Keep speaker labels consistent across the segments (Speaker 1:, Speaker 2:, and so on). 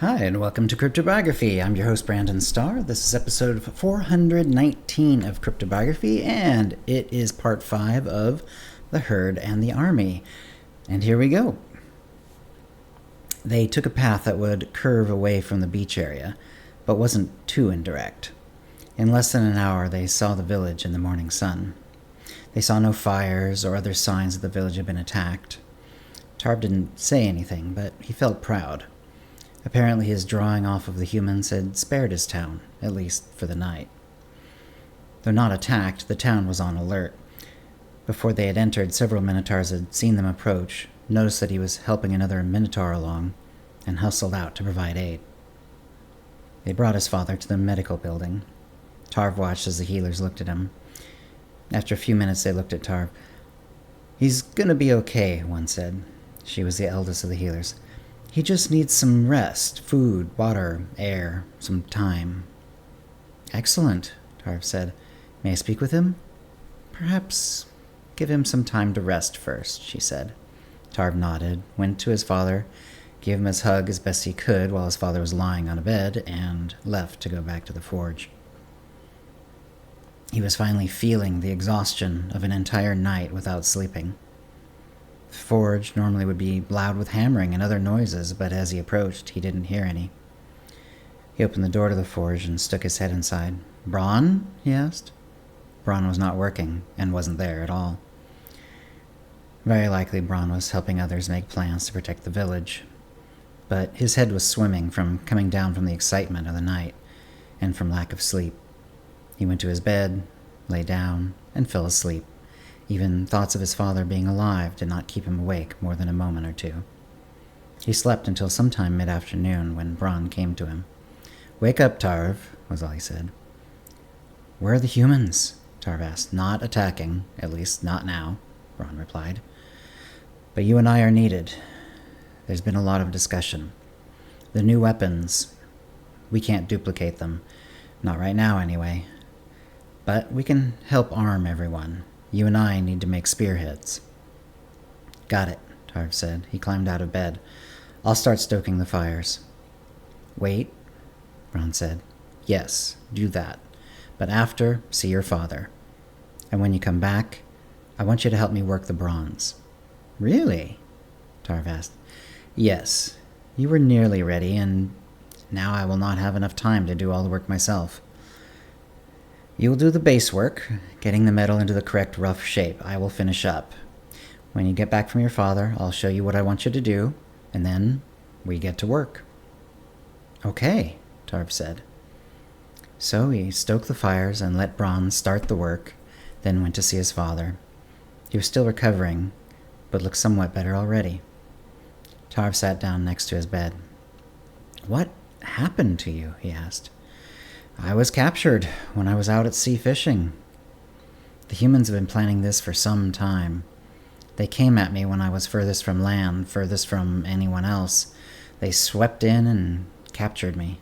Speaker 1: Hi, and welcome to CryptoBiography. I'm your host, Brandon Starr. This is episode 419 of CryptoBiography, and it is part 5 of The Herd and the Army. And here we go. They took a path that would curve away from the beach area, but wasn't too indirect. In less than an hour, they saw the village in the morning sun. They saw no fires or other signs that the village had been attacked. Tarve didn't say anything, but he felt proud. Apparently his drawing off of the humans had spared his town, at least for the night. Though not attacked, the town was on alert. Before they had entered, several minotaurs had seen them approach, noticed that he was helping another minotaur along, and hustled out to provide aid. They brought his father to the medical building. Tarve watched as the healers looked at him. After a few minutes, they looked at Tarve. "He's gonna be okay," one said. She was the eldest of the healers. "He just needs some rest, food, water, air, some time." "Excellent," Tarve said. "May I speak with him?" "Perhaps give him some time to rest first," she said. Tarve nodded, went to his father, gave him his hug as best he could while his father was lying on a bed, and left to go back to the forge. He was finally feeling the exhaustion of an entire night without sleeping. The forge normally would be loud with hammering and other noises, but as he approached, he didn't hear any. He opened the door to the forge and stuck his head inside. "Braun?" he asked. Braun was not working, and wasn't there at all. Very likely Braun was helping others make plans to protect the village. But his head was swimming from coming down from the excitement of the night, and from lack of sleep. He went to his bed, lay down, and fell asleep. Even thoughts of his father being alive did not keep him awake more than a moment or two. He slept until sometime mid-afternoon when Braun came to him. "Wake up, Tarve," was all he said. "Where are the humans?" Tarve asked. "Not attacking, at least not now," Braun replied. "But you and I are needed. There's been a lot of discussion. The new weapons, we can't duplicate them. Not right now, anyway. But we can help arm everyone. You and I need to make spearheads." "Got it," Tarve said. He climbed out of bed. "I'll start stoking the fires." "Wait," Braun said. "Yes, do that. But after, see your father. And when you come back, I want you to help me work the bronze." "Really?" Tarve asked. "Yes. You were nearly ready, and now I will not have enough time to do all the work myself. You'll do the base work, getting the metal into the correct rough shape. I will finish up. When you get back from your father, I'll show you what I want you to do, and then we get to work." "Okay," Tarve said. So he stoked the fires and let Braun start the work, then went to see his father. He was still recovering, but looked somewhat better already. Tarve sat down next to his bed. "What happened to you?" he asked. "I was captured when I was out at sea fishing. The humans have been planning this for some time. They came at me when I was furthest from land, furthest from anyone else. They swept in and captured me.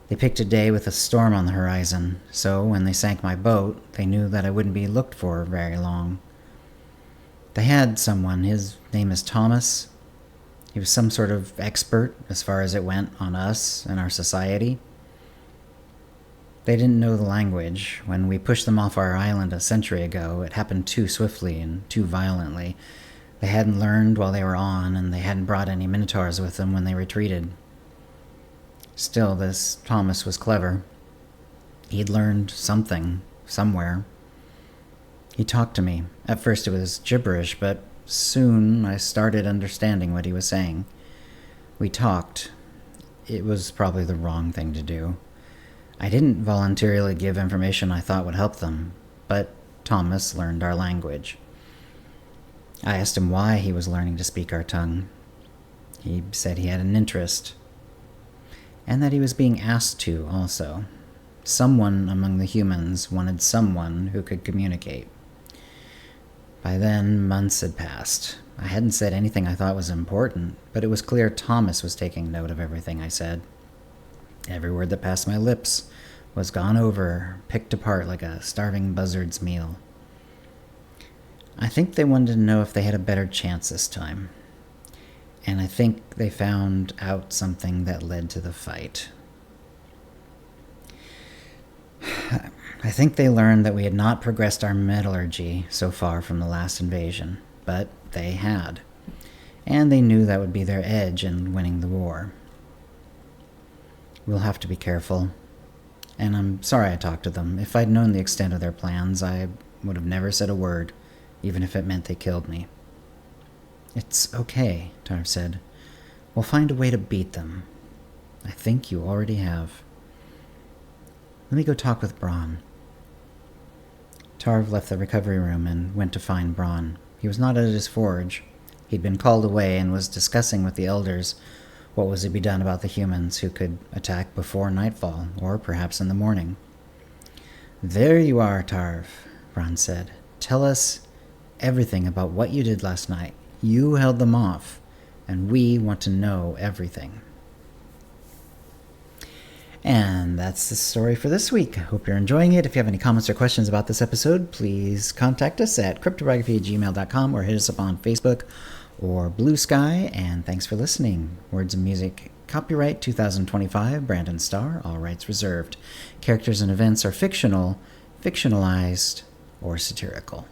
Speaker 1: They picked a day with a storm on the horizon, so when they sank my boat, they knew that I wouldn't be looked for very long. They had someone, his name is Thomas. He was some sort of expert, as far as it went, on us and our society. They didn't know the language. When we pushed them off our island a century ago, it happened too swiftly and too violently. They hadn't learned while they were on, and they hadn't brought any minotaurs with them when they retreated. Still, this Thomas was clever. He'd learned something, somewhere. He talked to me. At first it was gibberish, but soon I started understanding what he was saying. We talked. It was probably the wrong thing to do. I didn't voluntarily give information I thought would help them, but Thomas learned our language. I asked him why he was learning to speak our tongue. He said he had an interest, and that he was being asked to also. Someone among the humans wanted someone who could communicate. By then, months had passed. I hadn't said anything I thought was important, but it was clear Thomas was taking note of everything I said. Every word that passed my lips was gone over, picked apart like a starving buzzard's meal. I think they wanted to know if they had a better chance this time. And I think they found out something that led to the fight. I think they learned that we had not progressed our metallurgy so far from the last invasion, but they had. And they knew that would be their edge in winning the war. We'll have to be careful. And I'm sorry I talked to them. If I'd known the extent of their plans, I would have never said a word, even if it meant they killed me. It's okay, Tarve said. We'll find a way to beat them. I think you already have. Let me go talk with Braun. Tarve left the recovery room and went to find Braun. He was not at his forge. He'd been called away and was discussing with the elders what was to be done about the humans who could attack before nightfall, or perhaps in the morning. There you are, Tarve, Braun said. Tell us everything about what you did last night. You held them off, and we want to know everything. And that's the story for this week. I hope you're enjoying it. If you have any comments or questions about this episode, please contact us at cryptobiography@gmail.com or hit us up on Facebook or Blue Sky. And thanks for listening. Words and music, copyright 2025, Brandon Starr, all rights reserved. Characters and events are fictional, fictionalized, or satirical.